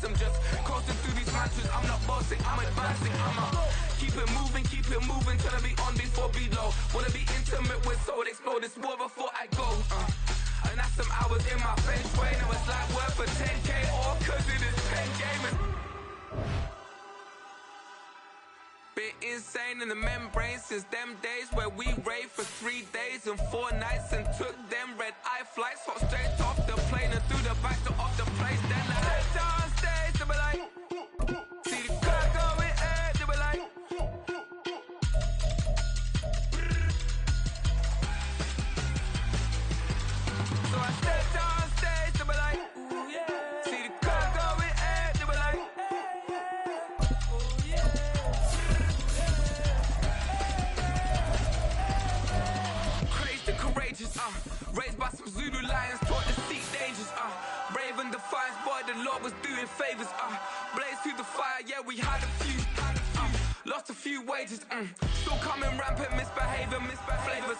pass. I'm just coasting through these mantras. I'm not bossing, I'm advancing. Keep it moving, trying to be on before below. Wanna be intimate with soul, explore this war before I go. And that's some hours in my bench way. Now it's like worth for 10K, all cause it is pen gaming. Been insane in the membrane since them days where we raved for 3 days and 4 nights and took them red-eye flights, hop straight off the plane and through the back door of the place. Then I head on stage, they be like, see the crowd going ahead, they be like, so I stepped on stage, they be like, ooh yeah, see the crowd going ahead, they be like, ooh yeah. Courageous, raised by some Zulu lions, taught to seek dangers, brave and defiant, boy, the Lord was doing favors, blaze through the fire, yeah, we had a few, lost a few wages, still coming rampant, misbehavior, flavors,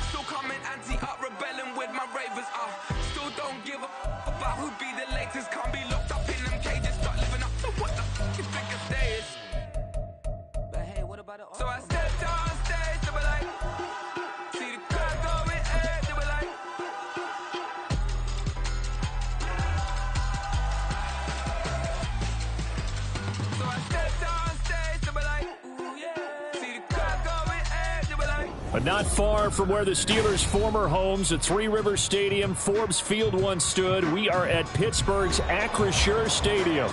still coming anti-up, rebelling with my ravers, still don't give a about who be the latest, can't be locked up in them cages, start living up to what the fuck you think of days. But hey, what about it? So I stepped on stage, they be like, see the crowd going ahead, they be like, so I stepped on stage, they be like, ooh yeah, see the crowd going ahead, they be like. But not far from where the Steelers' former homes at Three Rivers Stadium, Forbes Field once stood, we are at Pittsburgh's Acrisure Stadium.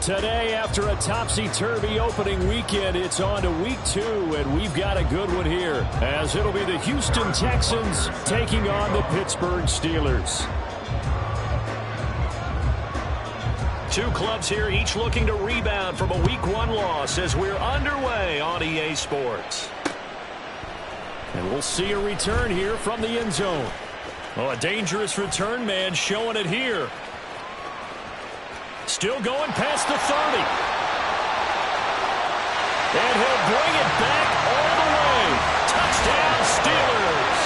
Today, after a topsy-turvy opening weekend, it's on to week 2, and we've got a good one here, as it'll be the Houston Texans taking on the Pittsburgh Steelers. Two clubs here, each looking to rebound from a Week 1 loss as we're underway on EA Sports. And we'll see a return here from the end zone. Oh, a dangerous return man showing it here. Still going past the 30. And he'll bring it back all the way. Touchdown, Steelers.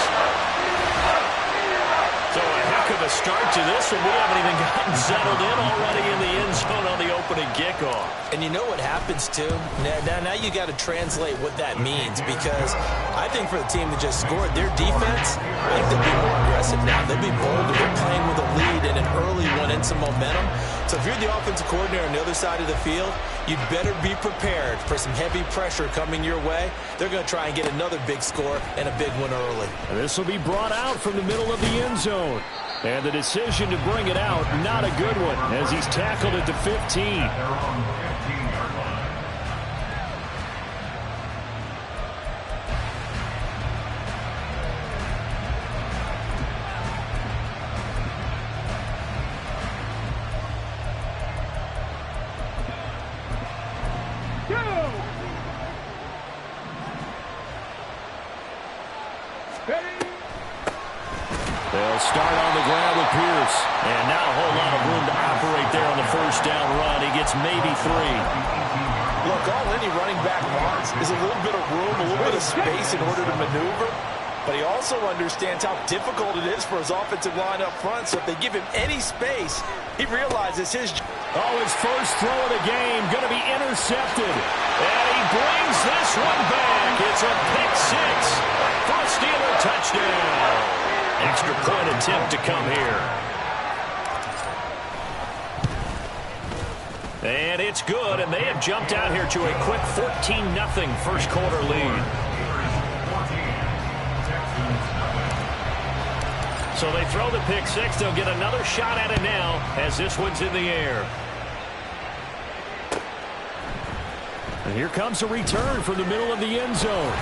So a heck of a start to this one. We haven't even gotten settled in already in the end zone on the opening kickoff. And you know what happens, too? Now you got to translate what that means, because I think for the team that just scored, their defense, I think they'll be more aggressive now. They'll be bolder. They're playing with a lead and an early one and some momentum. So if you're the offensive coordinator on the other side of the field, you'd better be prepared for some heavy pressure coming your way. They're going to try and get another big score and a big one early. This will be brought out from the middle of the end zone. And the decision to bring it out, not a good one, as he's tackled at the 15. They'll start on the ground with Pierce. And not a whole lot of room to operate there on the first down run. He gets maybe 3. Look, all any running back wants is a little bit of room, a little bit of space in order to maneuver. But he also understands how difficult it is for his offensive line up front. So if they give him any space, he realizes his... Oh, his first throw of the game going to be intercepted. And he brings this one back. It's a pick 6 for a Steeler touchdown. Extra point attempt to come here. And it's good, and they have jumped out here to a quick 14-0 first quarter lead. So they throw the pick 6. They'll get another shot at it now as this one's in the air. And here comes a return from the middle of the end zone.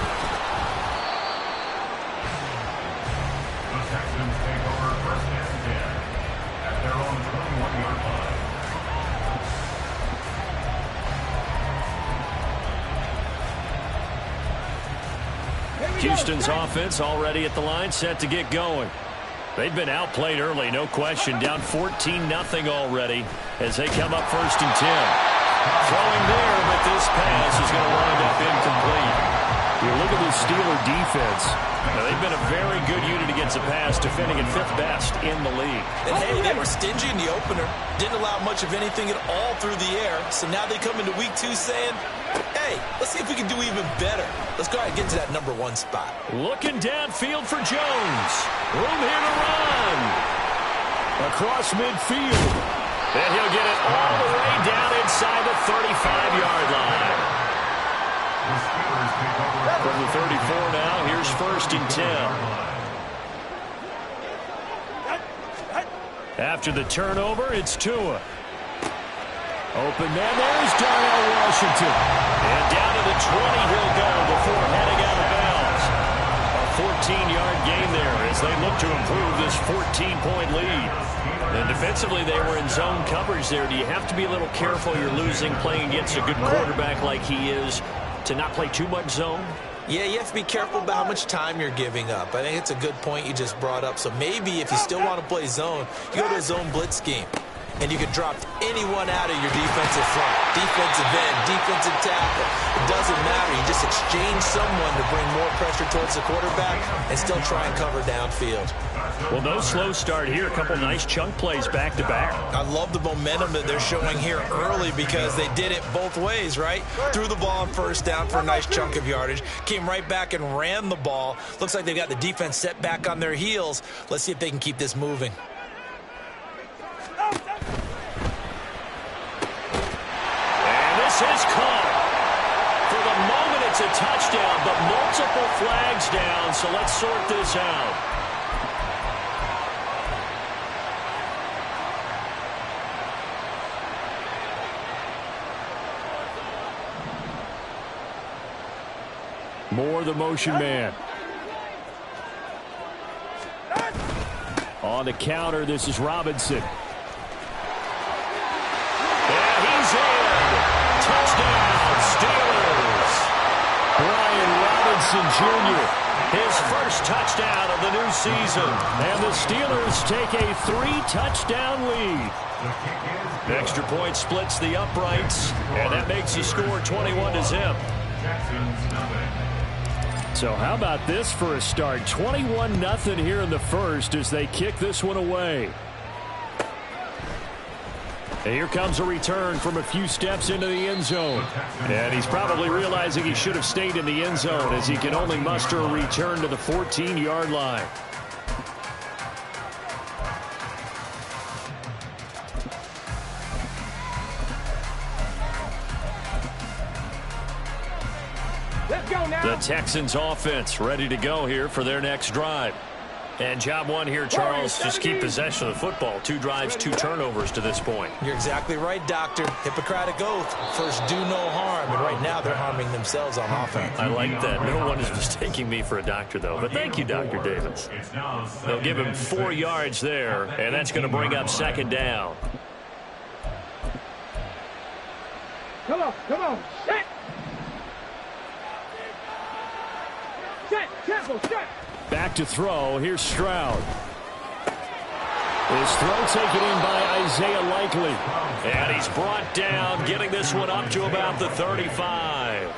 Houston's offense already at the line, set to get going. They've been outplayed early, no question. Down 14-0 already as they come up 1st and 10. Throwing there, but this pass is going to wind up incomplete. You look at the Steeler defense. Now, they've been a very good unit against the pass, defending at 5th best in the league. And, hey, they were stingy in the opener. Didn't allow much of anything at all through the air. So now they come into week 2 saying, hey, let's see if we can do even better. Let's go ahead and get to that number 1 spot. Looking downfield for Jones. Room here to run. Across midfield. And he'll get it all the way down inside the 35-yard line. From the 34 now, here's 1st and 10. After the turnover, it's Tua. Open man, there's Darnell Washington. And down to the 20 he'll go before heading out of bounds. A 14-yard gain there as they look to improve this 14-point lead. And defensively, they were in zone coverage there. Do you have to be a little careful you're losing playing against a good quarterback like he is to not play too much zone? Yeah, you have to be careful about how much time you're giving up. I think it's a good point you just brought up. So maybe if you still want to play zone, you go to a zone blitz scheme. And you can drop anyone out of your defensive front. Defensive end, defensive tackle. It doesn't matter. You just exchange someone to bring more pressure towards the quarterback and still try and cover downfield. Well, no slow start here. A couple nice chunk plays back-to-back. I love the momentum that they're showing here early because they did it both ways, right? Threw the ball on 1st down for a nice chunk of yardage. Came right back and ran the ball. Looks like they've got the defense set back on their heels. Let's see if they can keep this moving. This is caught. For the moment, it's a touchdown, but multiple flags down, so let's sort this out. Moore, the motion man. On the counter, this is Robinson. And he's in. Touchdown, Steelers. Brian Robinson Jr., his first touchdown of the new season. And the Steelers take a 3-touchdown lead. Extra point splits the uprights, and that makes the score 21-0. So how about this for a start? 21-0 here in the first as they kick this one away. And here comes a return from a few steps into the end zone. And he's probably realizing he should have stayed in the end zone as he can only muster a return to the 14-yard line. Let's go now. The Texans offense ready to go here for their next drive. And job one here, Charles, just keep possession of the football. 2 drives, 2 turnovers to this point. You're exactly right, Doctor. Hippocratic oath. First, do no harm. And right now, they're harming themselves on offense. I like that. No one is mistaking me for a doctor, though. But thank you, Dr. Davis. They'll give him 4 yards there, and that's going to bring up 2nd down. Come on. Set. Temple, set. Back to throw. Here's Stroud. His throw taken in by Isaiah Likely. And he's brought down, getting this one up to about the 35.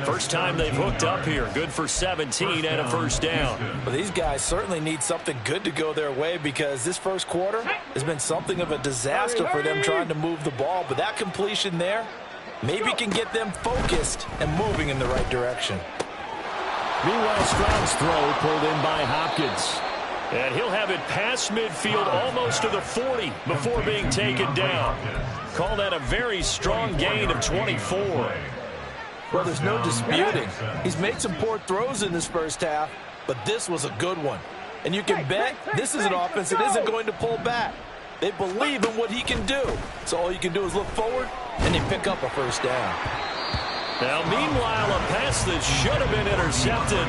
First time they've hooked up here. Good for 17 and a 1st down. Well, these guys certainly need something good to go their way because this first quarter has been something of a disaster for them trying to move the ball. But that completion there maybe can get them focused and moving in the right direction. Meanwhile, Stroud's throw pulled in by Hopkins. And he'll have it past midfield almost to the 40 before being taken down. Call that a very strong gain of 24. Well, there's no disputing. He's made some poor throws in this first half, but this was a good one. And you can bet this is an offense that isn't going to pull back. They believe in what he can do. So all you can do is look forward, and they pick up a 1st down. Now, meanwhile, a pass that should have been intercepted,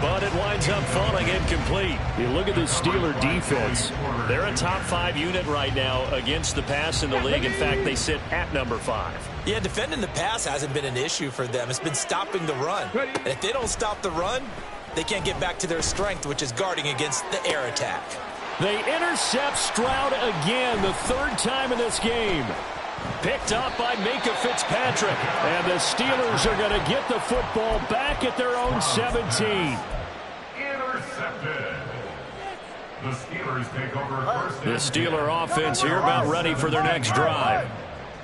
but it winds up falling incomplete. You look at the Steeler defense. They're a top 5 unit right now against the pass in the league. In fact, they sit at number 5. Yeah, defending the pass hasn't been an issue for them. It's been stopping the run. And if they don't stop the run, they can't get back to their strength, which is guarding against the air attack. They intercept Stroud again, the 3rd time in this game. Picked up by Minka Fitzpatrick. And the Steelers are going to get the football back at their own 17. Intercepted. The Steelers take over first. The Steeler offense here about ready for their next drive.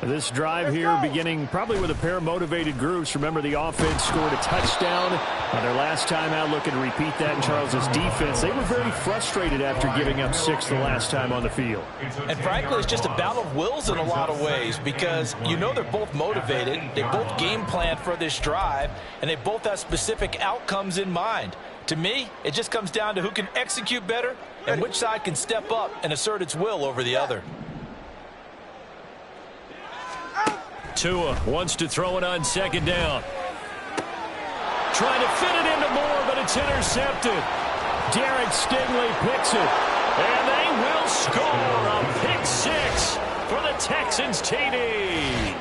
This drive here beginning probably with a pair of motivated groups. Remember, the offense scored a touchdown on their last time out. Looking to repeat that in Charles's defense. They were very frustrated after giving up 6 the last time on the field. And frankly, it's just a battle of wills in a lot of ways because you know they're both motivated. They both game planned for this drive, and they both have specific outcomes in mind. To me, it just comes down to who can execute better and which side can step up and assert its will over the other. Tua wants to throw it on second down. Trying to fit it into Moore, but it's intercepted. Derek Stingley picks it. And they will score a pick 6 for the Texans TD.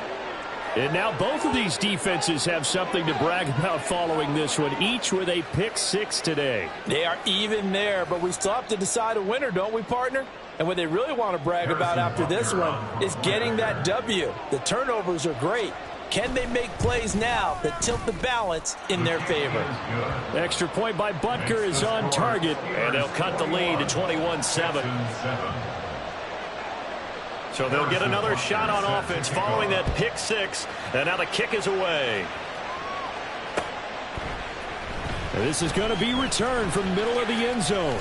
And now both of these defenses have something to brag about following this one, each with a pick 6 today. They are even there, but we still have to decide a winner, don't we, partner? And what they really want to brag about after this one is getting that W. The turnovers are great. Can they make plays now that tilt the balance in their favor? Extra point by Butker is on target, and they'll cut the lead to 21-7. So they'll get another shot on offense following that pick 6, and now the kick is away. And this is going to be returned from the middle of the end zone.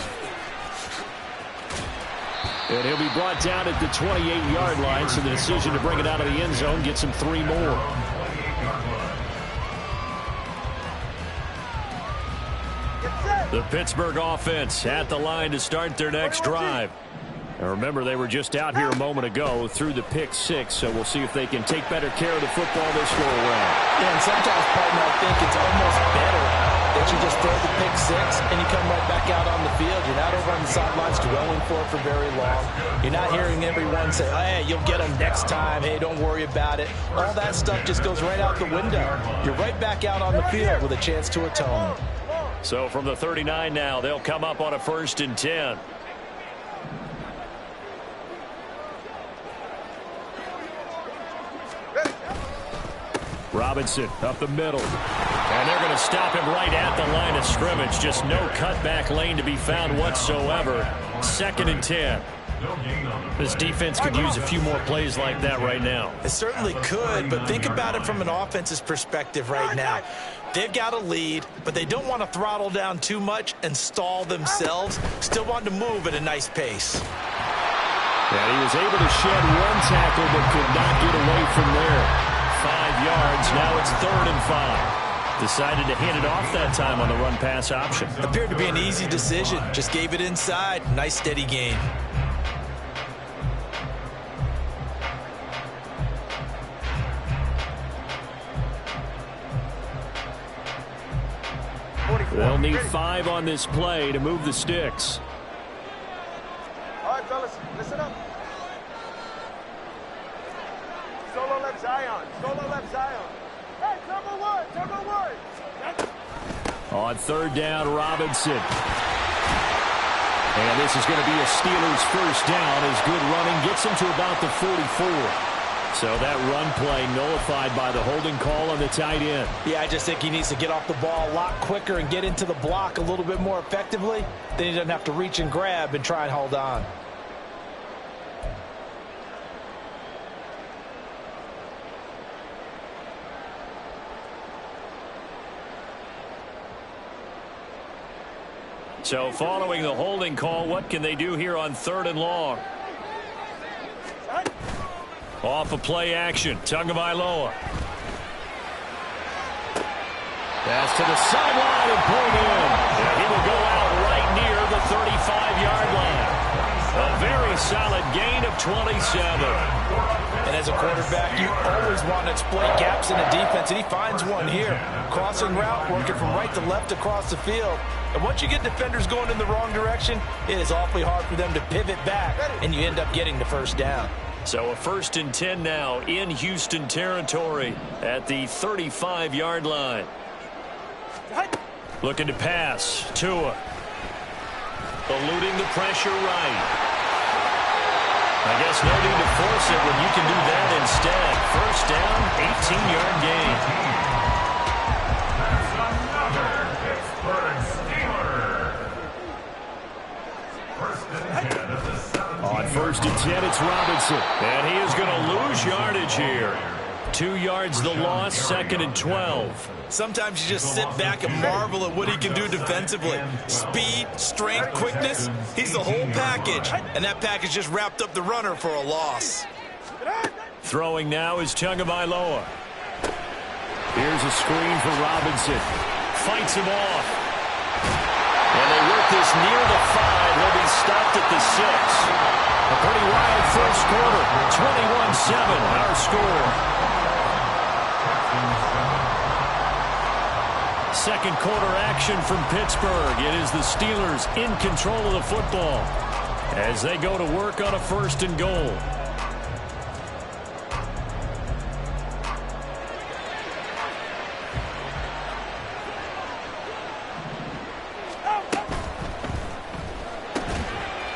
And he'll be brought down at the 28-yard line, so the decision to bring it out of the end zone gets him 3 more. The Pittsburgh offense at the line to start their next drive. Now remember, they were just out here a moment ago through the pick 6, so we'll see if they can take better care of the football this go around. Yeah, and sometimes, partner, I think it's almost better that you just throw the pick 6 and you come right back out on the field. You're not over on the sidelines dwelling for very long. You're not hearing everyone say, hey, you'll get them next time. Hey, don't worry about it. All that stuff just goes right out the window. You're right back out on the field with a chance to atone. So from the 39 now, they'll come up on a 1st and 10. Robinson up the middle. And they're going to stop him right at the line of scrimmage. Just no cutback lane to be found whatsoever. 2nd and 10. This defense could use a few more plays like that right now. It certainly could, but think about it from an offense's perspective right now. They've got a lead, but they don't want to throttle down too much and stall themselves. Still want to move at a nice pace. Yeah, he was able to shed 1 tackle but could not get away from there. 5 yards. Now it's 3rd and 5. Decided to hand it off that time on the run-pass option. Appeared to be an easy decision. Just gave it inside. Nice, steady gain. They'll need 5 on this play to move the sticks. All right, fellas, listen up. Solo left Zion. Solo left Zion. Hey, turbo one. Turbo one. On 3rd down, Robinson. And this is going to be a Steelers 1st down as good running gets him to about the 44. So that run play nullified by the holding call on the tight end. Yeah, I just think he needs to get off the ball a lot quicker and get into the block a little bit more effectively. Then he doesn't have to reach and grab and try and hold on. So following the holding call, what can they do here on 3rd and long? Off of play action, Tagovailoa. Pass to the sideline and pulled in. And he will go out right near the 35-yard line. A very solid gain of 27. And as a quarterback, you always want to exploit gaps in the defense, and he finds one here. Crossing route, working from right to left across the field. And once you get defenders going in the wrong direction, it is awfully hard for them to pivot back, and you end up getting the 1st down. So a 1st and 10 now in Houston territory at the 35-yard line. Looking to pass. Tua. Eluding the pressure right. I guess no need to force it when you can do that instead Robinson. And he is going to lose yardage here. 2 yards the loss, 2nd and 12. Sometimes you just sit back and marvel at what he can do defensively. Speed, strength, quickness, he's the whole package. And that package just wrapped up the runner for a loss. Throwing now is Tagovailoa. Here's a screen for Robinson. Fights him off. And they work this near the 5. He'll be stopped at the 6. A pretty wild first quarter. 21-7, our score. Second quarter action from Pittsburgh. It is the Steelers in control of the football as they go to work on a 1st and goal.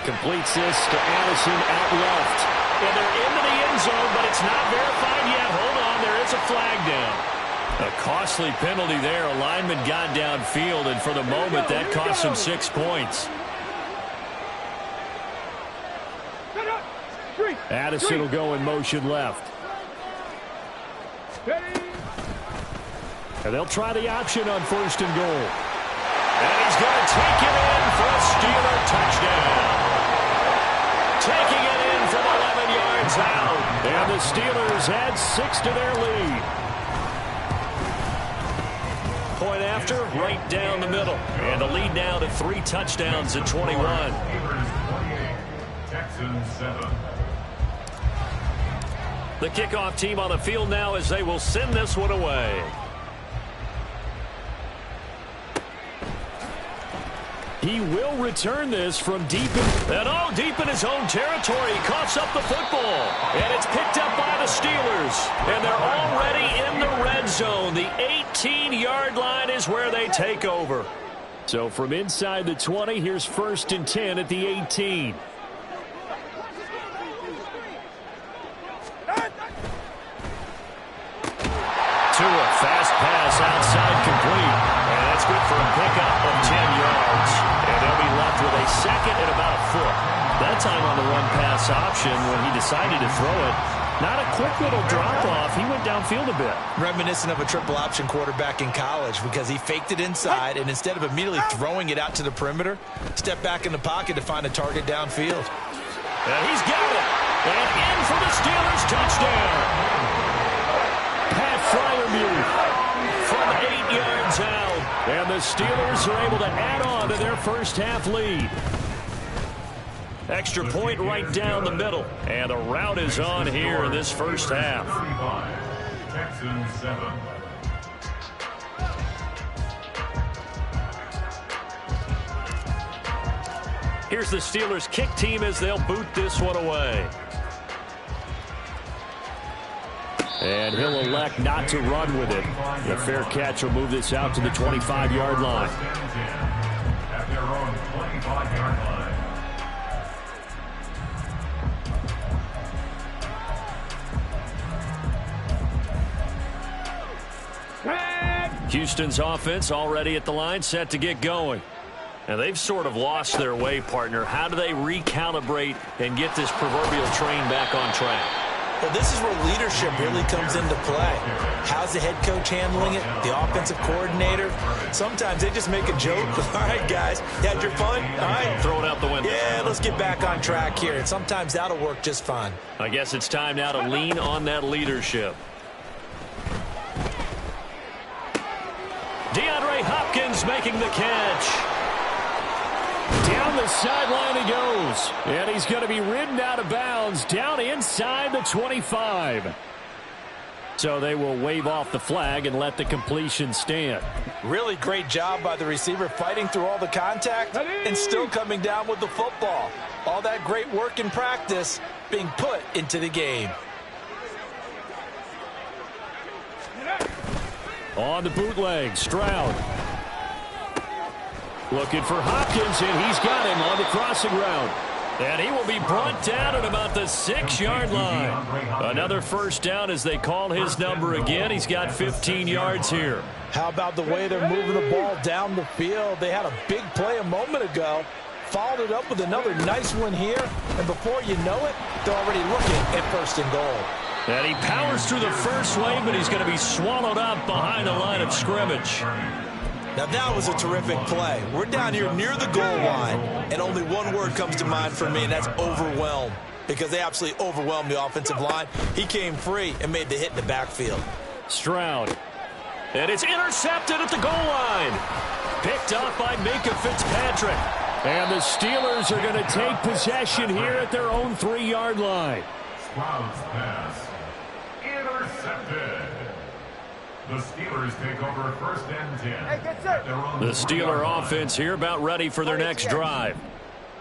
Completes this to Addison out left. And they're into the end zone, but it's not verified yet. Hold on, there is a flag down. A costly penalty there. A lineman got downfield, and for the moment, that cost him 6 points. Addison will go in motion left. And they'll try the option on 1st and goal. And he's going to take it in for a Steeler touchdown. Taking it in from 11 yards out. And the Steelers add 6 to their lead. Point after, right down the middle. And the lead now to 3 touchdowns at 21. Texans 7. The kickoff team on the field now as they will send this one away. He will return this from deep in his own territory. He coughs up the football. And it's picked up by the Steelers. And they're already in the red zone. The 18-yard line is where they take over. So from inside the 20, here's 1st and 10 at the 18. Tua, fast pass outside complete. And that's good for a pickup of 10 yards. And they'll be left with a 2nd and about a foot. That time on the run-pass option when he decided to throw it. Not a quick little drop-off. He went downfield a bit. Reminiscent of a triple option quarterback in college because he faked it inside, and instead of immediately throwing it out to the perimeter, stepped back in the pocket to find a target downfield. And he's got it. And in for the Steelers touchdown. Pat Freiermuth from 8 yards out. And the Steelers are able to add on to their first half lead. Extra point right down the middle. And the route is on here in this first half. Texans 7. Here's the Steelers kick team as they'll boot this one away. And he'll elect not to run with it. The fair catch will move this out to the 25-yard line. At their own 25-yard line. Houston's offense already at the line, set to get going. And they've sort of lost their way, partner. How do they recalibrate and get this proverbial train back on track? Well, this is where leadership really comes into play. How's the head coach handling it? The offensive coordinator? Sometimes they just make a joke. All right, guys, you had your fun? All right. Throw it out the window. Yeah, let's get back on track here. And sometimes that'll work just fine. I guess it's time now to lean on that leadership. DeAndre Hopkins making the catch. Down the sideline he goes. And he's going to be ridden out of bounds down inside the 25. So they will wave off the flag and let the completion stand. Really great job by the receiver fighting through all the contact and still coming down with the football. All that great work in practice being put into the game. On the bootleg, Stroud. Looking for Hopkins, and he's got him on the crossing route. And he will be brought down at about the 6-yard line. Another first down as they call his number again. He's got 15 yards here. How about the way they're moving the ball down the field? They had a big play a moment ago. followed it up with another nice one here, and before you know it, they're already looking at 1st and goal. And he powers through the first lane, but he's going to be swallowed up behind the line of scrimmage. Now that was a terrific play. We're down here near the goal line, and only one word comes to mind for me, and that's overwhelmed, because they absolutely overwhelmed the offensive line. He came free and made the hit in the backfield. Stroud. And it's intercepted at the goal line. Picked off by Minka Fitzpatrick. And the Steelers are going to take possession here at their own 3-yard line. Stroud's pass intercepted. The Steelers take over 1st and 10. Hey, get set. The Steeler offense here about ready for their next drive.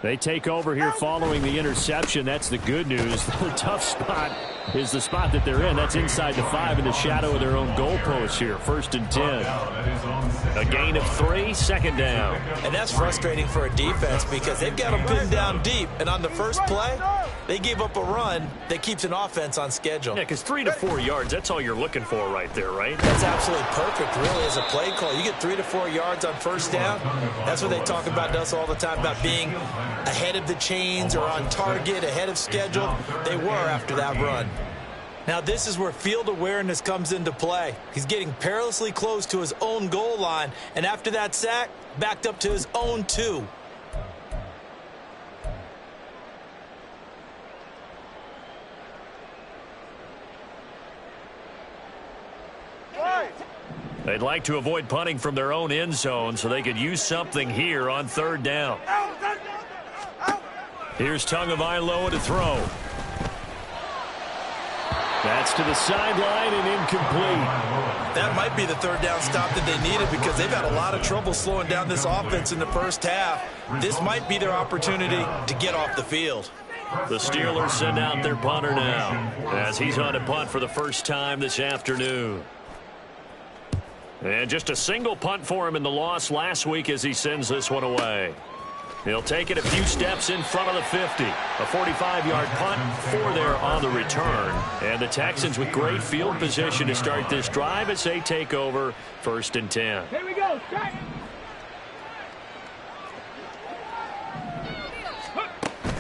They take over here following the interception. That's the good news. The tough spot is the spot that they're in. That's inside the 5 in the shadow of their own goalpost here. 1st and 10. A gain of 3, 2nd down. And that's frustrating for a defense because they've got them pinned down deep. And on the first play, they gave up a run that keeps an offense on schedule. Yeah, because 3 to 4 yards, that's all you're looking for right there, right? That's absolutely perfect, really, as a play call. You get 3 to 4 yards on 1st down. That's what they talk about us all the time, about being ahead of the chains or on target, ahead of schedule. They were after that run. Now this is where field awareness comes into play. He's getting perilously close to his own goal line, and after that sack, backed up to his own 2. They'd like to avoid punting from their own end zone so they could use something here on 3rd down. Here's Tagovailoa to throw. That's to the sideline and incomplete. That might be the 3rd down stop that they needed because they've had a lot of trouble slowing down this offense in the first half. This might be their opportunity to get off the field. The Steelers send out their punter now as he's on to punt for the first time this afternoon. And just a single punt for him in the loss last week as he sends this one away. He'll take it a few steps in front of the 50. A 45-yard punt for there on the return. And the Texans with great field position to start this drive as they take over 1st and 10. Here we go. Strike.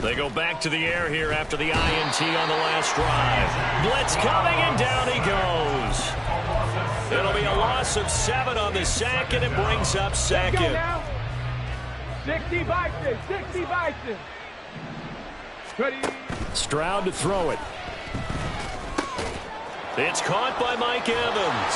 They go back to the air here after the INT on the last drive. Blitz coming, and down he goes. It'll be a loss of 7 on the sack, and it brings up 2nd. 60 Bison, 60 Bison. Ready. Stroud to throw it. It's caught by Mike Evans.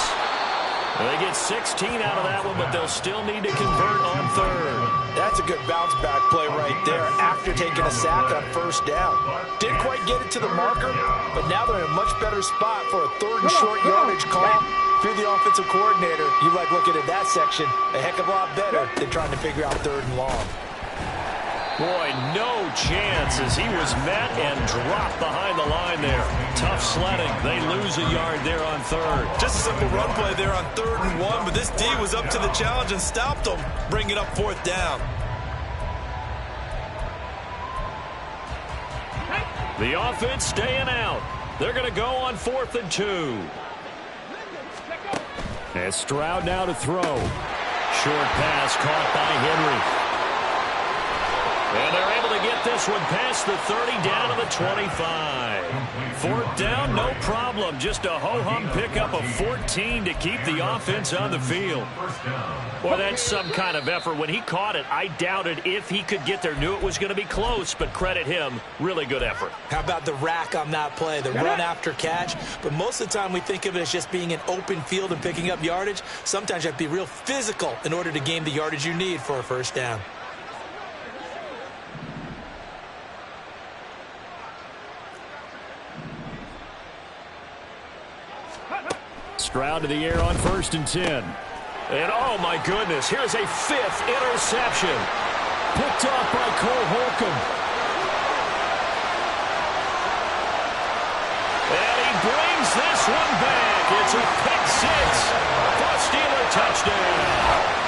They get 16 out of that one, but they'll still need to convert on 3rd. That's a good bounce-back play right there after taking a sack on 1st down. Didn't quite get it to the marker, but now they're in a much better spot for a 3rd and short yardage call. If you're the offensive coordinator, you like looking at that section a heck of a lot better than trying to figure out 3rd and long. Boy, no chance as he was met and dropped behind the line there. Tough sledding. They lose a yard there on 3rd. Just a simple run play there on 3rd and 1, but this D was up to the challenge and stopped them, bringing it up 4th down. The offense staying out. They're going to go on 4th and 2. And Stroud now to throw. Short pass caught by Henry. And they're able to get this one past the 30 down to the 25. 4th down, no problem. Just a ho-hum pickup of 14 to keep the offense on the field. Boy, that's some kind of effort. When he caught it, I doubted if he could get there. Knew it was going to be close, but credit him. Really good effort. How about the rack on that play, the run after catch? But most of the time we think of it as just being an open field and picking up yardage. Sometimes you have to be real physical in order to gain the yardage you need for a 1st down. Stroud to the air on 1st and 10. And oh my goodness, here's a 5th interception. Picked off by Cole Holcomb. And he brings this one back. It's a pick 6 for a Steeler touchdown.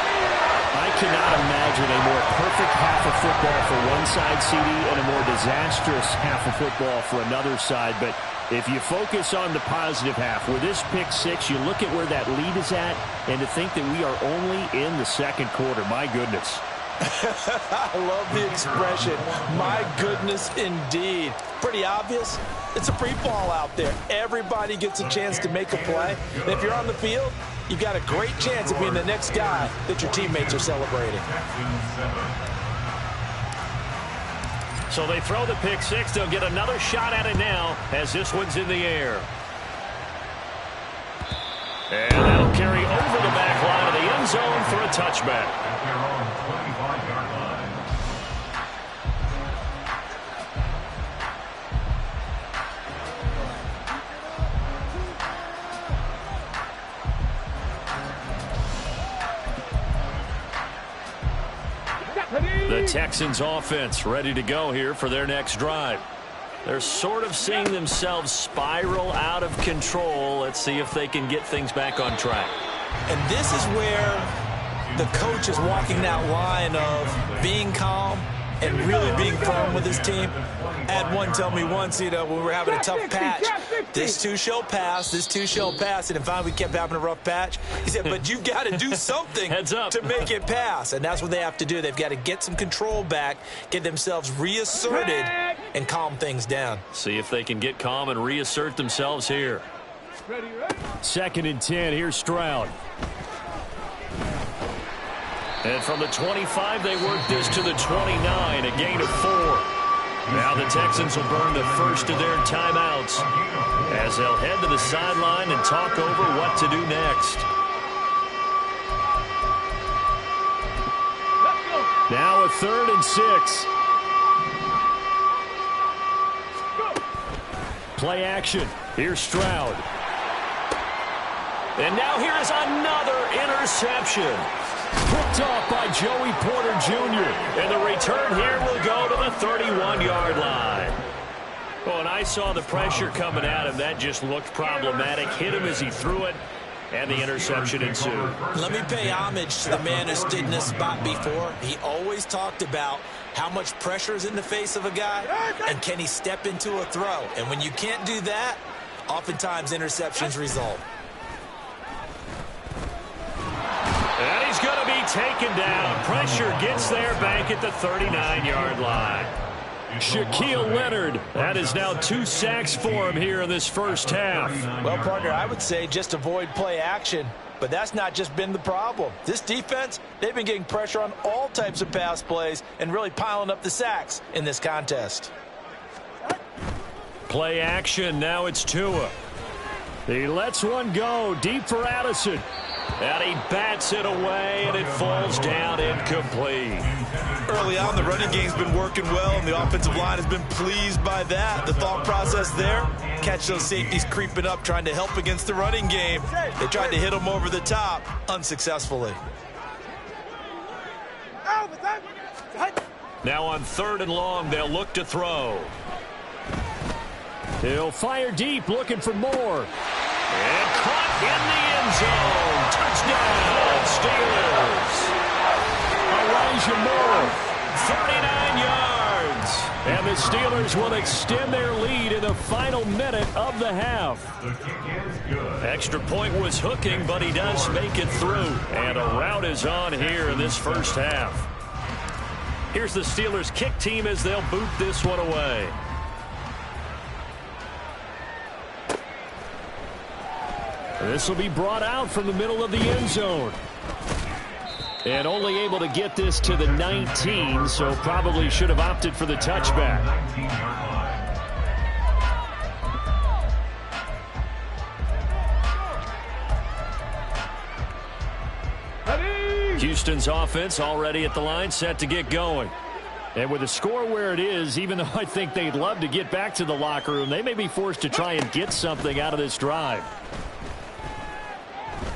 I cannot imagine a more perfect half of football for one side, CD, and a more disastrous half of football for another side. But if you focus on the positive half, with this pick 6, you look at where that lead is at, and to think that we are only in the 2nd quarter. My goodness. I love the expression. My goodness, indeed. Pretty obvious. It's a free fall out there. Everybody gets a chance to make a play. And if you're on the field, you've got a great chance of being the next guy that your teammates are celebrating. So they throw the pick six. They'll get another shot at it now as this one's in the air. And that'll carry over the back line of the end zone for a touchback. At their own 25-yard line. The Texans offense ready to go here for their next drive. They're sort of seeing themselves spiral out of control. Let's see if they can get things back on track. And this is where the coach is walking that line of being calm and really being firm with his team. I had one tell me once, when we were having a tough patch, this too shall pass, this too shall pass. And finally we kept having a rough patch. He said, but you've got to do something to make it pass. And that's what they have to do. They've got to get some control back, get themselves reasserted, and calm things down. See if they can get calm and reassert themselves here. 2nd and 10, here's Stroud. And from the 25, they work this to the 29, a gain of 4. Now the Texans will burn the first of their timeouts as they'll head to the sideline and talk over what to do next. Now a 3rd and 6. Play action. Here's Stroud. And now here is another interception. Picked off by Joey Porter Jr. And the return here will go to the 31-yard line. Oh, and I saw the pressure coming at him. That just looked problematic. Hit him as he threw it, and the interception ensued. Let me pay homage to the man who stood in this spot before. He always talked about how much pressure is in the face of a guy, and can he step into a throw. And when you can't do that, oftentimes interceptions result. And he's going to be taken down. Pressure gets there back at the 39-yard line. Shaquille Leonard, that is now 2 sacks for him here in this first half. Well, partner, I would say just avoid play action, but that's not just been the problem. This defense, they've been getting pressure on all types of pass plays and really piling up the sacks in this contest. Play action, now it's Tua. He lets one go deep for Addison. And he bats it away, and it falls down incomplete. Early on, the running game's been working well, and the offensive line has been pleased by that. The thought process there, catch those safeties creeping up, trying to help against the running game. They tried to hit them over the top, unsuccessfully. Now on 3rd and long, they'll look to throw. He'll fire deep, looking for more. And caught in the end zone. Touchdown, Steelers. Elijah Moore, 39 yards. And the Steelers will extend their lead in the final minute of the half. The kick is good. Extra point was hooking, but he does make it through. And a rout is on here in this first half. Here's the Steelers kick team as they'll boot this one away. This will be brought out from the middle of the end zone. And only able to get this to the 19, so probably should have opted for the touchback. 19-yard line. Houston's offense already at the line, set to get going. And with the score where it is, even though I think they'd love to get back to the locker room, they may be forced to try and get something out of this drive.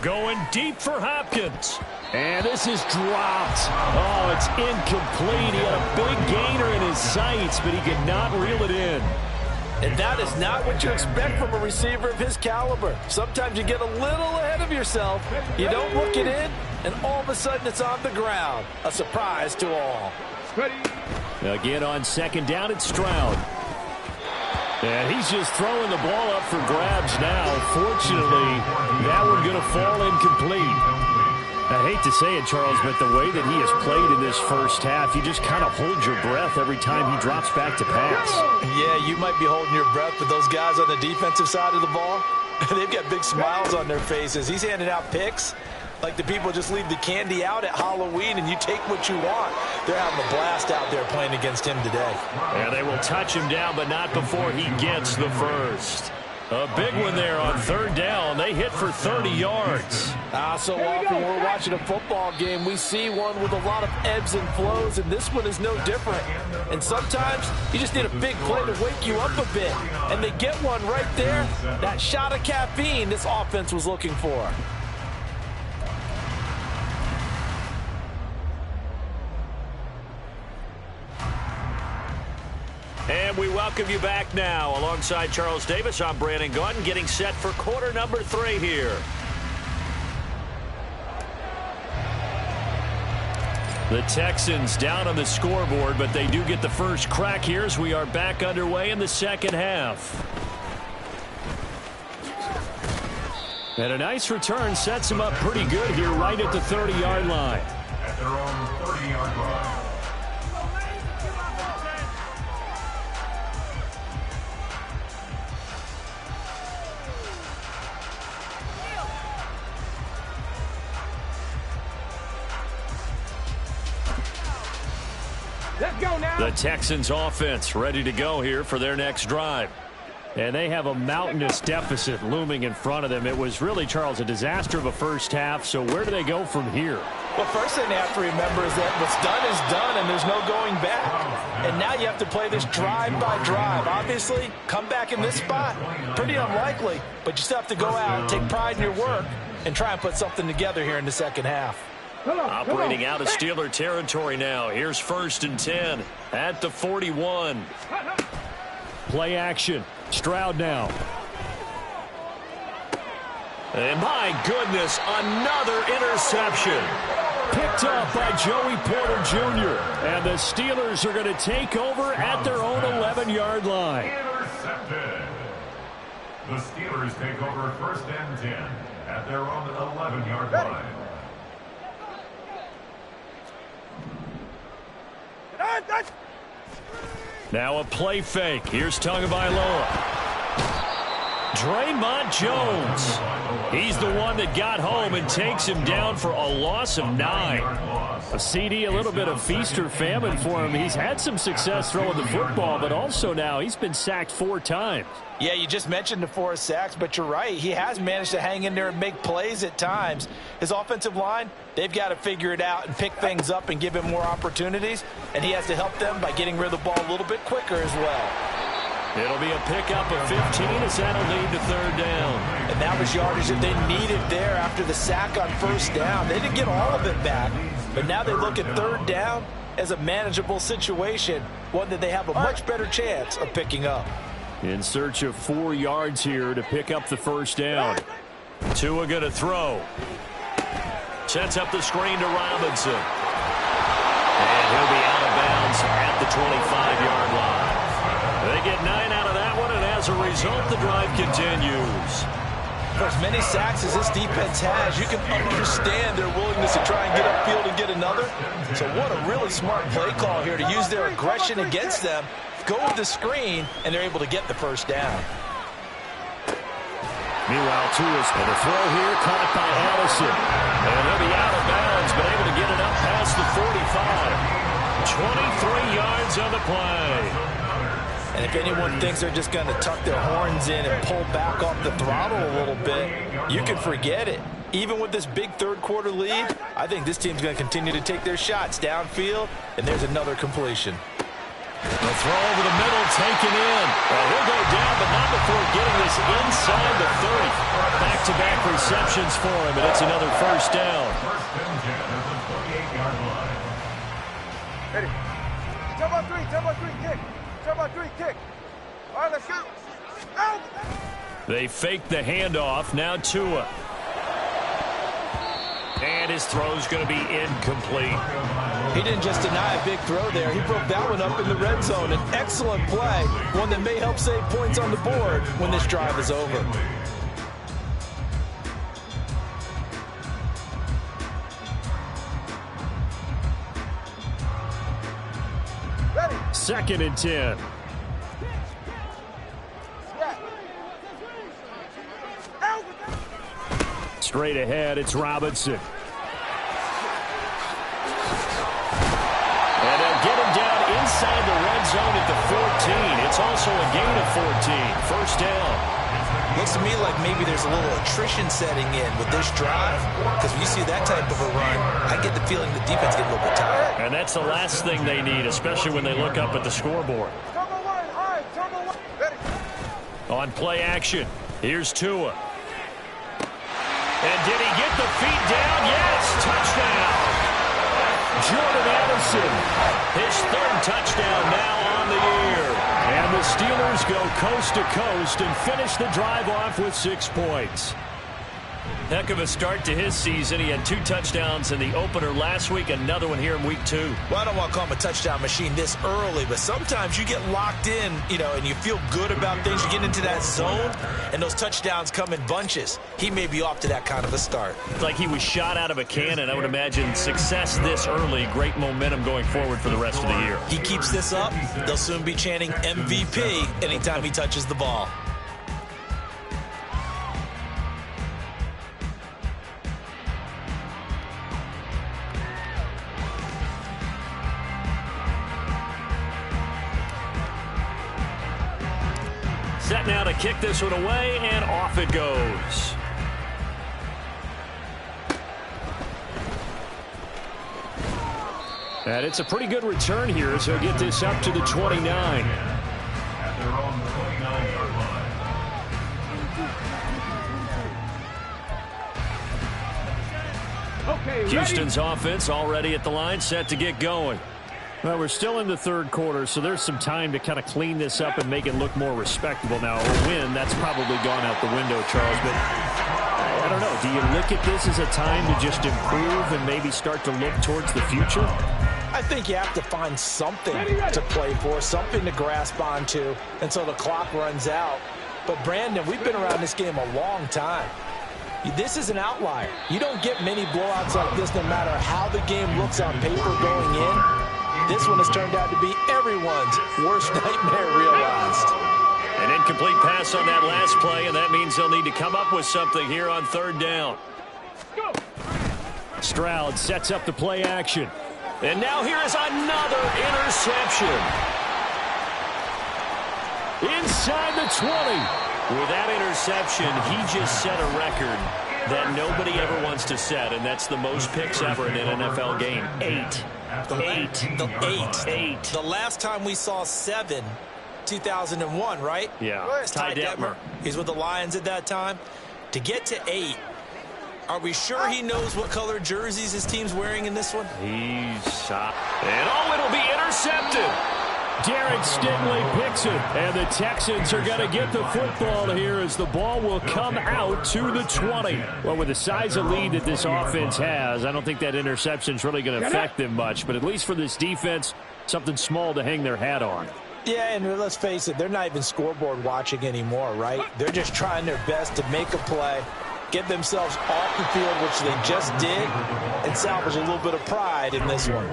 Going deep for Hopkins. And this is dropped. Oh, it's incomplete. He had a big gainer in his sights, but he could not reel it in. And that is not what you expect from a receiver of his caliber. Sometimes you get a little ahead of yourself. You don't look it in, and all of a sudden it's on the ground. A surprise to all. Again on 2nd down, it's Stroud. And he's just throwing the ball up for grabs now. Fortunately, that one going to fall incomplete. I hate to say it, Charles, but the way that he has played in this first half, you just kind of hold your breath every time he drops back to pass. Yeah, you might be holding your breath, but those guys on the defensive side of the ball, they've got big smiles on their faces. He's handing out picks like the people just leave the candy out at Halloween and you take what you want. They're having a blast out there playing against him today. Yeah, they will touch him down, but not before he gets the first. A big one there on third down. They hit for 30 yards. So often when we're watching a football game, we see one with a lot of ebbs and flows, and this one is no different. And sometimes you just need a big play to wake you up a bit. And they get one right there. That shot of caffeine this offense was looking for. And we welcome you back now. Alongside Charles Davis, I'm Brandon Gaudin, getting set for quarter number 3 here. The Texans down on the scoreboard, but they do get the first crack here as we are back underway in the second half. And a nice return sets him up pretty good here right at the 30-yard line. At their own 30-yard line. The Texans offense ready to go here for their next drive. And they have a mountainous deficit looming in front of them. It was really, Charles, a disaster of a first half. So where do they go from here? Well, first thing they have to remember is that what's done is done and there's no going back. And now you have to play this drive by drive. Obviously, come back in this spot, pretty unlikely. But you still have to go out and take pride in your work and try and put something together here in the second half. Operating out of Steeler territory now. Here's 1st and 10 at the 41. Play action. Stroud now. And my goodness, another interception. Picked up by Joey Porter Jr. And the Steelers are going to take over at their own 11-yard line. Intercepted. The Steelers take over 1st and 10 at their own 11-yard line. Now a play fake. Here's Tagovailoa. Draymond Jones. He's the one that got home and takes him down for a loss of 9. A CD, a little bit of feast or famine for him. He's had some success throwing the football, but also now he's been sacked 4 times. Yeah, you just mentioned the 4 sacks, but you're right. He has managed to hang in there and make plays at times. His offensive line, they've got to figure it out and pick things up and give him more opportunities, and he has to help them by getting rid of the ball a little bit quicker as well. It'll be a pickup of 15 as that'll lead to 3rd down. And that was yardage that they needed there after the sack on 1st down. They didn't get all of it back, but now they look at 3rd down as a manageable situation, one that they have a much better chance of picking up. In search of 4 yards here to pick up the 1st down. Tua going to throw. Sets up the screen to Robinson. And he'll be out of bounds at the 25-yard line. They get 9 out of that one, and as a result, the drive continues. For as many sacks as this defense has, you can understand their willingness to try and get upfield and get another. So what a really smart play call here to use their aggression against them, go with the screen, and they're able to get the 1st down. Meanwhile, Tua's going to throw here, caught by Allison. And he'll be out of bounds, but able to get it up past the 45. 23 yards on the play. And if anyone thinks they're just going to tuck their horns in and pull back off the throttle a little bit, you can forget it. Even with this big 3rd quarter lead, I think this team's going to continue to take their shots downfield, and there's another completion. The throw over the middle, taken in. Well, he'll go down, but not before getting this inside the 30. Back-to-back receptions for him, and it's another 1st down. 1st and 10 at the 28-yard line. Ready. Jump on 3, kick. Jump on 3, kick. All right, let's go. Out. They fake the handoff. Now Tua. And his throw's going to be incomplete. He didn't just deny a big throw there. He broke that one up in the red zone. An excellent play, one that may help save points on the board when this drive is over. 2nd and 10. Straight ahead, it's Robinson. And they'll get him down inside the red zone at the 14. It's also a gain of 14. First down. Looks to me like maybe there's a little attrition setting in with this drive, because when you see that type of a run, I get the feeling the defense get a little bit tired. And that's the last thing they need, especially when they look up at the scoreboard. On play action, here's Tua. And did he get the feet down? Yes, touchdown. Jordan Addison, his 3rd touchdown now on the year. And the Steelers go coast to coast and finish the drive off with 6 points. Heck of a start to his season. He had 2 touchdowns in the opener last week, another one here in week 2. Well, I don't want to call him a touchdown machine this early, but sometimes you get locked in, and you feel good about things. You get into that zone, and those touchdowns come in bunches. He may be off to that kind of a start. It's like he was shot out of a cannon. I would imagine success this early, great momentum going forward for the rest of the year. He keeps this up, they'll soon be chanting MVP anytime he touches the ball. Set now to kick this one away, and off it goes. And it's a pretty good return here, so get this up to the 29. At their own 29-yard line. Okay, Houston's offense already at the line, set to get going. Well, we're still in the 3rd quarter, so there's some time to kind of clean this up and make it look more respectable. Now, a win, that's probably gone out the window, Charles, but I don't know. Do you look at this as a time to just improve and maybe start to look towards the future? I think you have to find something to play for, something to grasp onto until the clock runs out. But, Brandon, we've been around this game a long time. This is an outlier. You don't get many blowouts like this no matter how the game looks on paper going in. This one has turned out to be everyone's worst nightmare realized. An incomplete pass on that last play, and that means they'll need to come up with something here on 3rd down. Stroud sets up the play action. And now here is another interception. Inside the 20. With that interception, he just set a record that nobody ever wants to set, and that's the most picks ever in an NFL game. 8. The last time we saw 7, 2001, right? Yeah. Where's Ty Detmer? He's with the Lions at that time. To get to 8, are we sure he knows what color jerseys his team's wearing in this one? He's shot. And it'll be intercepted. Derek Stingley picks it, and the Texans are going to get the football here as the ball will come out to the 20. Well, with the size of lead that this offense has, I don't think that interception is really going to affect them much, but at least for this defense, something small to hang their hat on. Yeah, and let's face it, they're not even scoreboard watching anymore, right? They're just trying their best to make a play, get themselves off the field, which they just did, and salvage a little bit of pride in this one.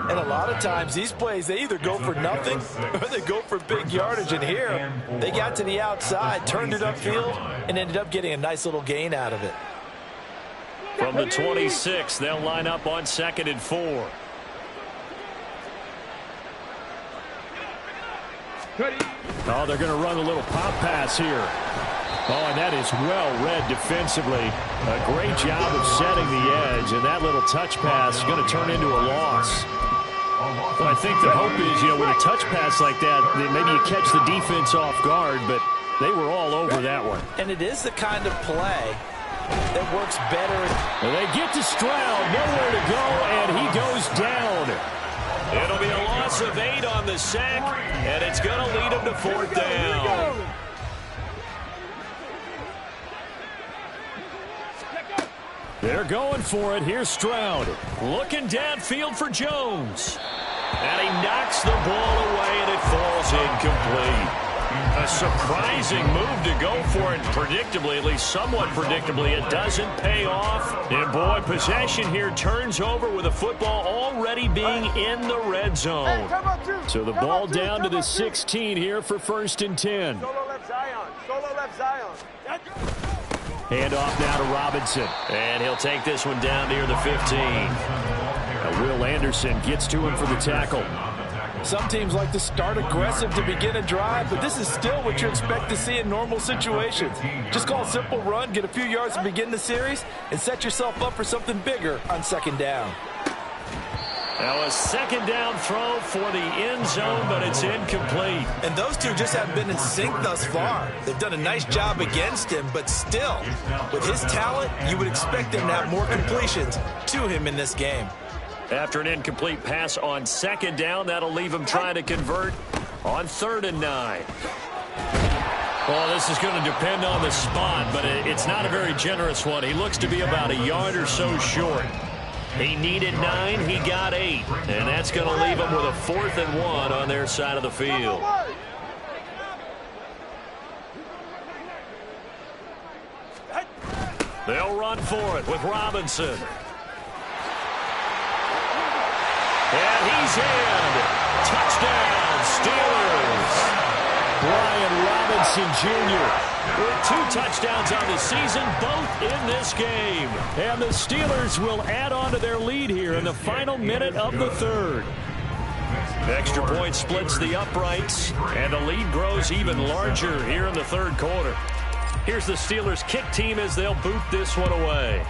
And a lot of times, these plays, they either go for nothing or they go for big yardage. And here, they got to the outside, turned it upfield, and ended up getting a nice little gain out of it. From the 26, they'll line up on 2nd and 4. Oh, they're going to run a little pop pass here. Oh, and that is well read defensively. A great job of setting the edge, and that little touch pass is going to turn into a loss. Well, I think the hope is, with a touch pass like that, maybe you catch the defense off guard, but they were all over that one. And it is the kind of play that works better. Well, they get to Stroud, nowhere to go, and he goes down. It'll be a loss of 8 on the sack, and it's going to lead him to 4th down. They're going for it. Here's Stroud. Looking downfield for Jones. And he knocks the ball away, and it falls incomplete. A surprising move to go for it. Predictably, at least somewhat predictably, it doesn't pay off. And boy, possession here turns over with the football already being in the red zone. So the ball down to the 16 here for 1st and 10. Solo left Zion. Solo left Zion. Hand off now to Robinson. And he'll take this one down near the 15. Will Anderson gets to him for the tackle. Some teams like to start aggressive to begin a drive, but this is still what you expect to see in normal situations. Just call a simple run, get a few yards to begin the series, and set yourself up for something bigger on 2nd down. Now a 2nd down throw for the end zone, but it's incomplete. And those two just haven't been in sync thus far. They've done a nice job against him, but still, with his talent, you would expect him to have more completions to him in this game. After an incomplete pass on 2nd down, that'll leave him trying to convert on 3rd and 9. Well, this is going to depend on the spot, but it's not a very generous one. He looks to be about a yard or so short. He needed 9, he got 8. And that's going to leave him with a 4th and 1 on their side of the field. They'll run for it with Robinson. And he's in. Touchdown, Steelers. Brian Robinson Jr. with 2 touchdowns on the season, both in this game. And the Steelers will add on to their lead here in the final minute of the 3rd. Extra point splits the uprights, and the lead grows even larger here in the 3rd quarter. Here's the Steelers kick team as they'll boot this one away.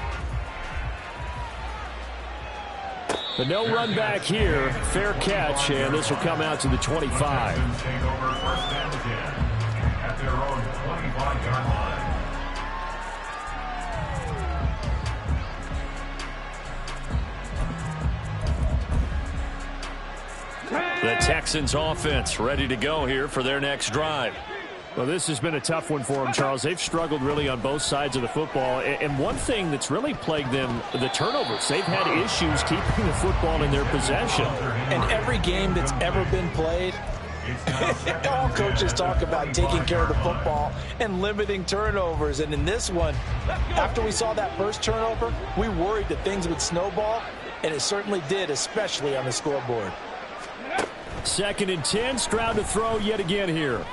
But no run back here. Fair catch, and this will come out to the 25. Take over 1st and 10 at their own 25-yard line. The Texans offense ready to go here for their next drive. Well, this has been a tough one for them, Charles. They've struggled really on both sides of the football. And one thing that's really plagued them, the turnovers. They've had issues keeping the football in their possession. And every game that's ever been played, all coaches talk about taking care of the football and limiting turnovers. And in this one, after we saw that first turnover, we worried that things would snowball, and it certainly did, especially on the scoreboard. 2nd and 10, Stroud to throw yet again here.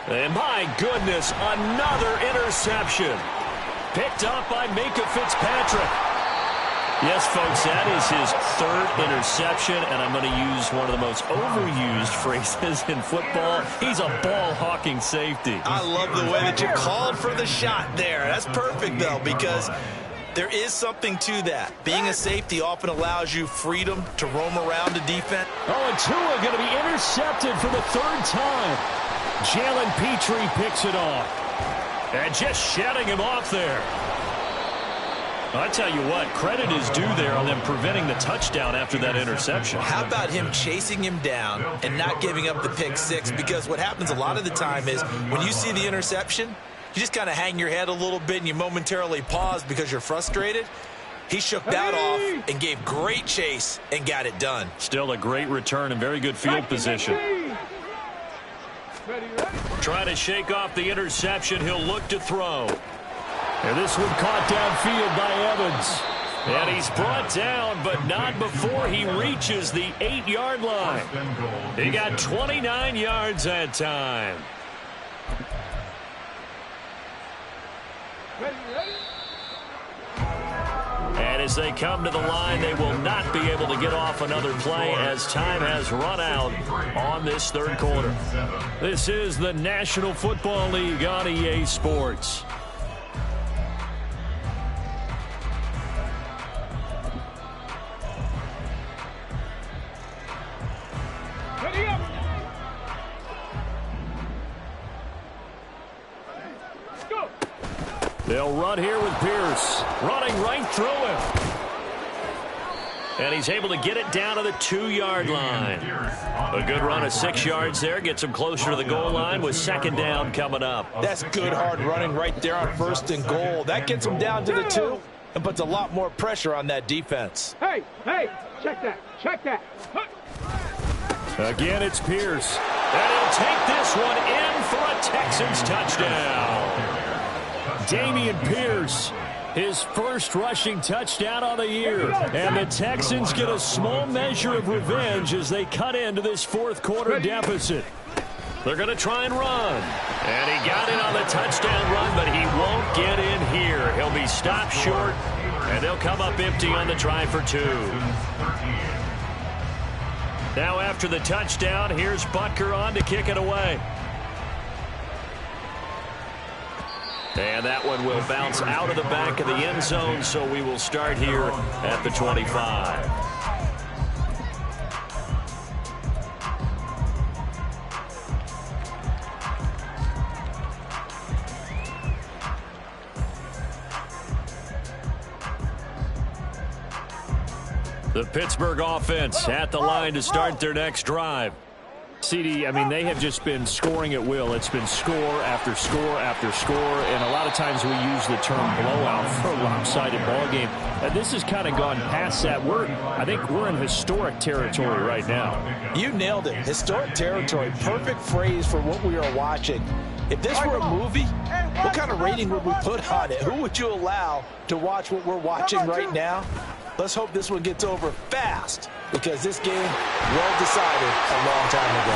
And my goodness, another interception. Picked up by Minka Fitzpatrick. Yes, folks, that is his 3rd interception, and I'm going to use one of the most overused phrases in football. He's a ball-hawking safety. I love the way that you called for the shot there. That's perfect, though, because there is something to that. Being a safety often allows you freedom to roam around the defense. Oh, and Tua going to be intercepted for the 3rd time. Jalen Petrie picks it off. And just shedding him off there. I tell you what, credit is due there on them preventing the touchdown after that interception. How about him chasing him down and not giving up the pick 6? Because what happens a lot of the time is when you see the interception, you just kind of hang your head a little bit and you momentarily pause because you're frustrated. He shook that off and gave great chase and got it done. Still a great return and very good field position. Trying to shake off the interception. He'll look to throw. And this one caught downfield by Evans. And he's brought down, but not before he reaches the 8-yard line. He got 29 yards that time. And as they come to the line, they will not be able to get off another play as time has run out on this 3rd quarter. This is the National Football League on EA Sports. They'll run here with Pierce. Running right through him. And he's able to get it down to the 2-yard line. A good run of 6 yards there. Gets him closer to the goal line with 2nd down coming up. That's good hard running right there on 1st and goal. That gets him down to the 2 and puts a lot more pressure on that defense. Hey, check that. Again, it's Pierce. And he'll take this one in for a Texans touchdown. Damian Pierce, his first rushing touchdown on the year. And the Texans get a small measure of revenge as they cut into this fourth quarter deficit. They're going to try and run. And he got in on the touchdown run, but he won't get in here. He'll be stopped short, and they'll come up empty on the try for 2. Now after the touchdown, here's Butker on to kick it away. And that one will bounce out of the back of the end zone, so we will start here at the 25. The Pittsburgh offense at the line to start their next drive. CD, I mean, they have just been scoring at will. It's been score after score after score, and a lot of times we use the term blowout for a lopsided ball game. And this has kind of gone past that. I think we're in historic territory right now. You nailed it. Historic territory. Perfect phrase for what we are watching. If this were a movie, what kind of rating would we put on it? Who would you allow to watch what we're watching right now? Let's hope this one gets over fast, because this game, well decided a long time ago.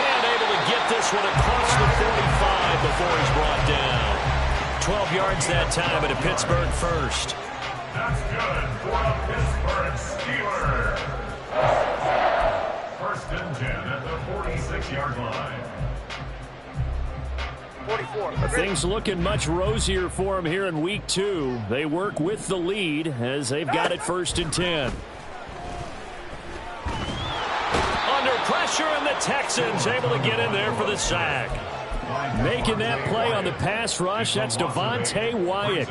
And able to get this one across the 45 before he's brought down. 12 yards that time, and a Pittsburgh first. That's good for a Pittsburgh Steelers. First and 10 at the 46-yard line. 44. Things looking much rosier for them here in week 2. They work with the lead as they've got it first and 10. Under pressure, and the Texans able to get in there for the sack. Making that play on the pass rush, that's Devontae Wyatt.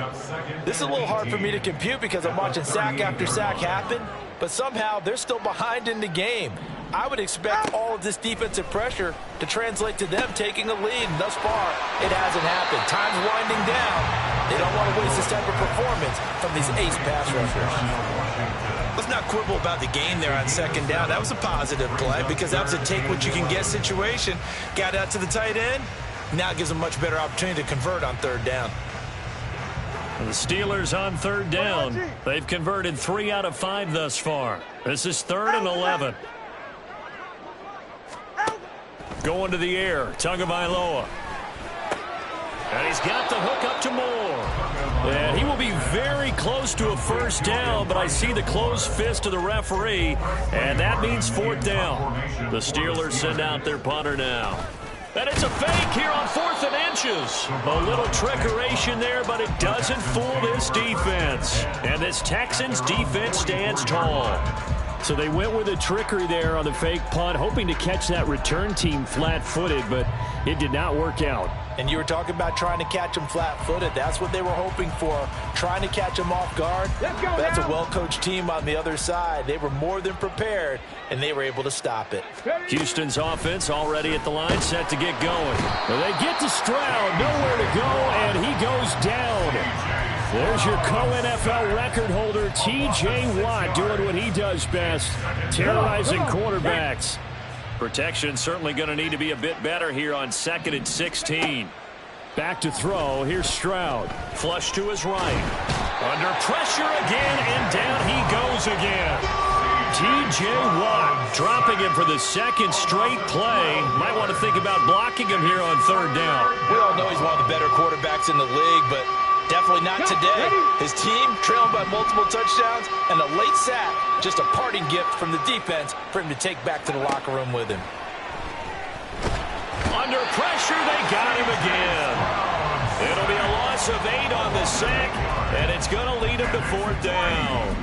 This is a little hard for me to compute because I'm watching sack after sack happen, but somehow they're still behind in the game. I would expect all of this defensive pressure to translate to them taking a lead, and thus far, it hasn't happened. Time's winding down. They don't want to waste this type of performance from these ace pass rushers. Let's not quibble about the game there on second down. That was a positive play because that was a take-what-you-can-get situation. Got out to the tight end. Now it gives them a much better opportunity to convert on third down. The Steelers on third down. They've converted 3 out of 5 thus far. This is 3rd and 11. Going to the air, Tagovailoa. And he's got the hook up to Moore. And he will be very close to a first down, but I see the closed fist of the referee, and that means 4th down. The Steelers send out their punter now. And it's a fake here on 4th and inches. A little trickeration there, but it doesn't fool this defense. And this Texans defense stands tall. So they went with a trickery there on the fake punt, hoping to catch that return team flat-footed, but it did not work out. And you were talking about trying to catch them flat-footed. That's what they were hoping for, trying to catch them off guard. But that's a well-coached team on the other side. They were more than prepared, and they were able to stop it. Houston's offense already at the line, set to get going. Well, they get to Stroud, nowhere to go, and he goes down. There's your co-NFL record holder, T.J. Watt, doing what he does best, terrorizing quarterbacks. Protection certainly going to need to be a bit better here on 2nd and 16. Back to throw. Here's Stroud. Flush to his right. Under pressure again, and down he goes again. T.J. Watt dropping him for the 2nd straight play. Might want to think about blocking him here on 3rd down. We all know he's one of the better quarterbacks in the league, but definitely not today. His team trailing by multiple touchdowns, and a late sack, just a parting gift from the defense for him to take back to the locker room with him. Under pressure, they got him again. It'll be a loss of 8 on the sack, and it's going to lead him to 4th down.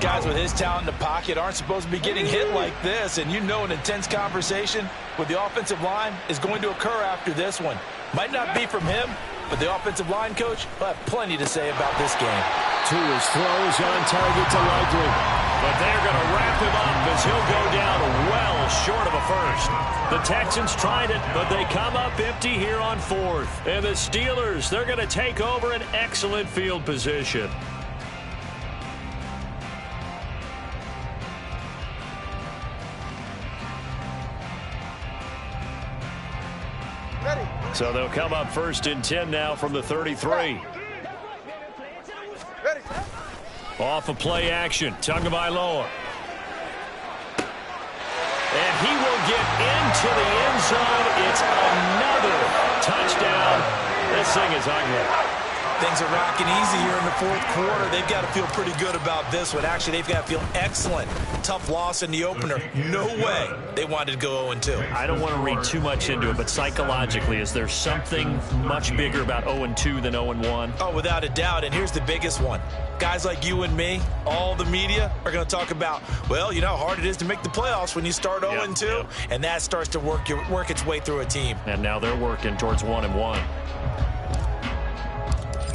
Guys with his talent in the pocket aren't supposed to be getting hit like this, and you know an intense conversation with the offensive line is going to occur after this one. Might not be from him, but the offensive line coach will have plenty to say about this game. To his throws on target to Likely. But they're going to wrap him up as he'll go down well short of a first. The Texans tried it, but they come up empty here on 4th. And the Steelers, they're going to take over an excellent field position. So they'll come up 1st and 10 now from the 33. Off of play action, Tagovailoa. And he will get into the end zone. It's another touchdown. This thing is ugly. Things are rocking easy here in the 4th quarter. They've got to feel pretty good about this one. Actually, they've got to feel excellent. Tough loss in the opener. No way they wanted to go 0-2. I don't want to read too much into it, but psychologically, is there something much bigger about 0-2 than 0-1? Oh, without a doubt. And here's the biggest one. Guys like you and me, all the media, are going to talk about, well, you know how hard it is to make the playoffs when you start 0-2. Yep. And that starts to work its way through a team. And now they're working towards 1-1.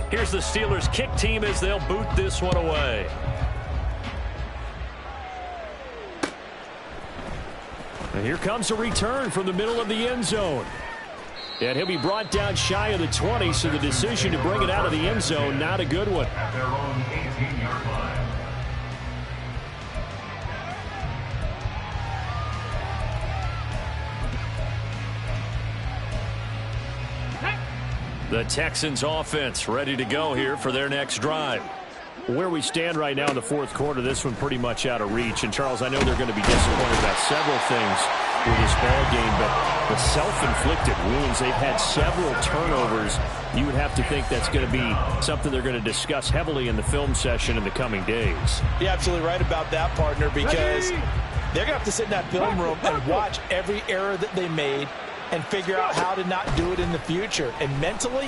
Here's the Steelers' kick team as they'll boot this one away. And here comes a return from the middle of the end zone. And he'll be brought down shy of the 20, so the decision to bring it out of the end zone, not a good one. At their own 18-yard line. The Texans offense ready to go here for their next drive. Where we stand right now in the 4th quarter, this one pretty much out of reach. And, Charles, I know they're going to be disappointed about several things with this ball game, but the self-inflicted wounds, they've had several turnovers. You would have to think that's going to be something they're going to discuss heavily in the film session in the coming days. You're absolutely right about that, partner, because they're going to have to sit in that film room and watch every error that they made and figure out how to not do it in the future. And mentally,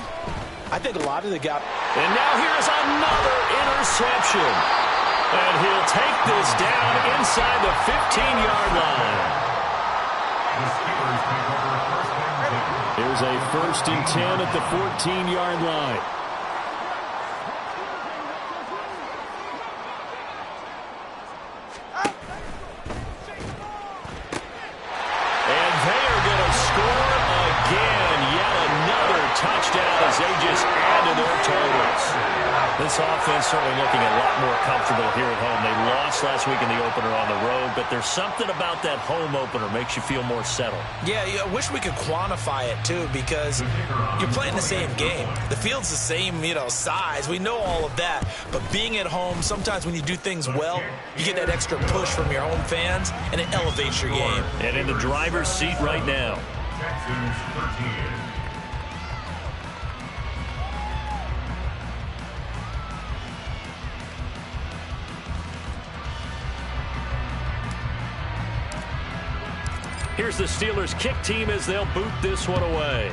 I think a lot of the guys. And now here's another interception. And he'll take this down inside the 15-yard line. Here's a 1st and 10 at the 14-yard line. Touchdown as they just add to their totals. This offense certainly looking a lot more comfortable here at home. They lost last week in the opener on the road, but there's something about that home opener makes you feel more settled. Yeah, I wish we could quantify it, too, because you're playing the same game. The field's the same, size. We know all of that. But being at home, sometimes when you do things well, you get that extra push from your home fans, and it elevates your game. And in the driver's seat right now. Texans 13. Here's the Steelers' kick team as they'll boot this one away.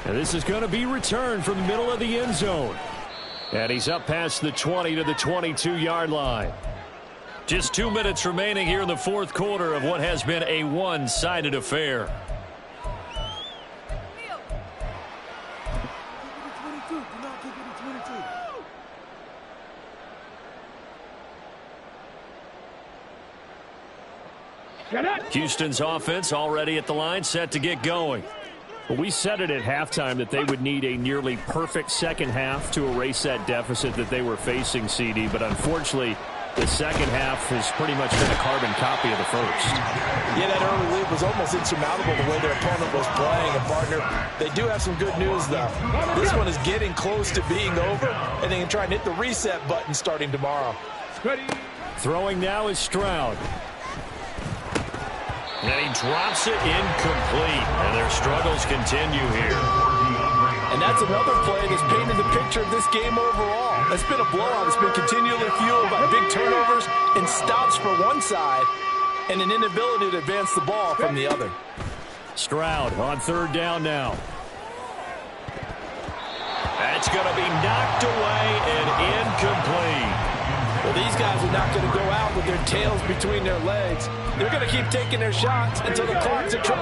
And this is going to be returned from the middle of the end zone. And he's up past the 20 to the 22-yard line. Just 2 minutes remaining here in the 4th quarter of what has been a one-sided affair. Houston's offense already at the line, set to get going. Well, we said it at halftime that they would need a nearly perfect second half to erase that deficit that they were facing, CD. But unfortunately, the second half has pretty much been a carbon copy of the first. Yeah, that early lead was almost insurmountable the way their opponent was playing. And, partner, they do have some good news, though. This one is getting close to being over, and they can try and hit the reset button starting tomorrow. Throwing now is Stroud. And he drops it incomplete. And their struggles continue here. And that's another play that's painted the picture of this game overall. It's been a blowout. It's been continually fueled by big turnovers and stops for one side and an inability to advance the ball from the other. Stroud on 3rd down now. That's going to be knocked away and incomplete. Well, these guys are not going to go out with their tails between their legs. They're going to keep taking their shots until the clock's at 000.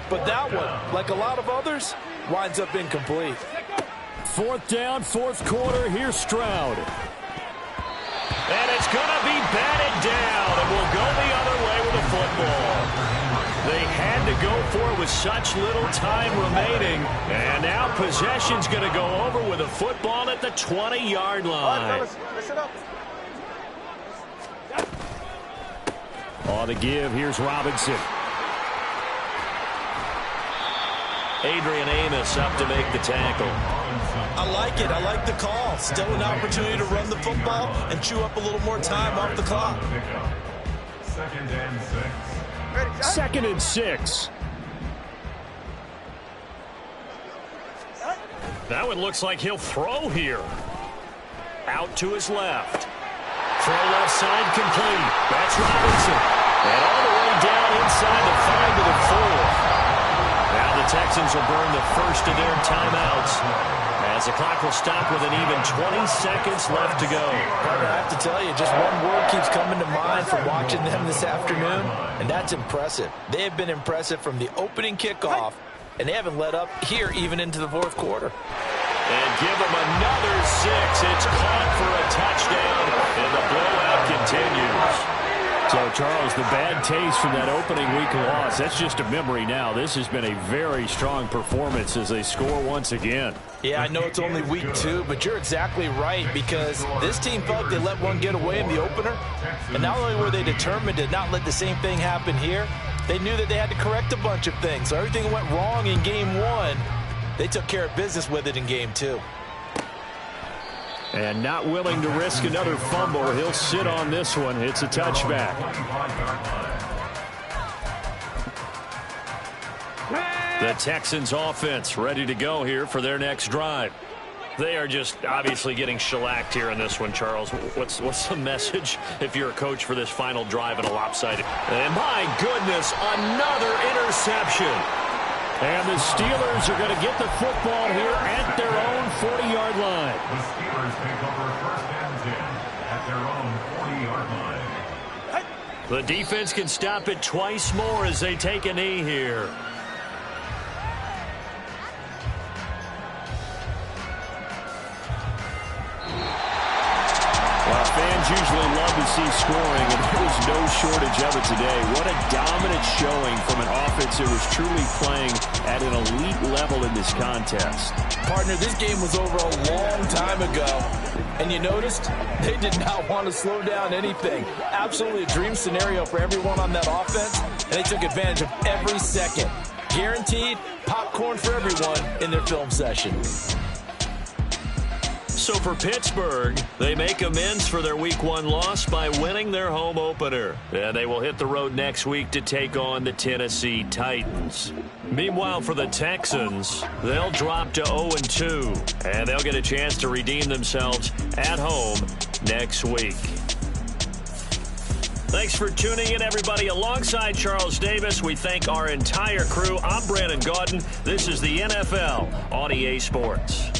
But that one, like a lot of others, winds up incomplete. 4th down, 4th quarter. Here's Stroud. And it's going to be batted down, and we'll go the other way with the football. They had to go for it with such little time remaining. And now possession's going to go over with a football at the 20-yard line. All right, fellas, listen up. On the give, here's Robinson. Adrian Amos up to make the tackle. I like it. I like the call. Still an opportunity to run the football and chew up a little more time off the clock. 2nd and 6. 2nd and 6. That one looks like he'll throw here. Out to his left. Throw left side complete. That's Robinson. And all the way down inside the 5 to the 4. Now the Texans will burn the first of their timeouts as the clock will stop with an even 20 seconds left to go. Partner, I have to tell you, just one word keeps coming to mind from watching them this afternoon, and that's impressive. They have been impressive from the opening kickoff, and they haven't let up here even into the 4th quarter. And give them another 6. It's caught for a touchdown, and the blowout continues. So, Charles, the bad taste from that opening week loss, that's just a memory now. This has been a very strong performance as they score once again. Yeah, I know it's only week 2, but you're exactly right, because this team felt they let one get away in the opener, and not only were they determined to not let the same thing happen here, they knew that they had to correct a bunch of things. So everything went wrong in game 1. They took care of business with it in game 2. And not willing to risk another fumble. He'll sit on this one. It's a touchback. The Texans offense ready to go here for their next drive. They are just obviously getting shellacked here in this one, Charles. What's the message if you're a coach for this final drive in a lopsided? And my goodness, another interception. And the Steelers are going to get the football here at their own 40-yard line. The Steelers take over 1st and 10 at their own 40-yard line. The defense can stop it twice more as they take a knee here. Fans usually love to see scoring, and there was no shortage of it today. What a dominant showing from an offense that was truly playing at an elite level in this contest. Partner, this game was over a long time ago, and you noticed they did not want to slow down anything. Absolutely a dream scenario for everyone on that offense, and they took advantage of every second. Guaranteed popcorn for everyone in their film session. So for Pittsburgh, they make amends for their Week 1 loss by winning their home opener. And they will hit the road next week to take on the Tennessee Titans. Meanwhile, for the Texans, they'll drop to 0-2, and they'll get a chance to redeem themselves at home next week. Thanks for tuning in, everybody. Alongside Charles Davis, we thank our entire crew. I'm Brandon Gaudin. This is the NFL on EA Sports.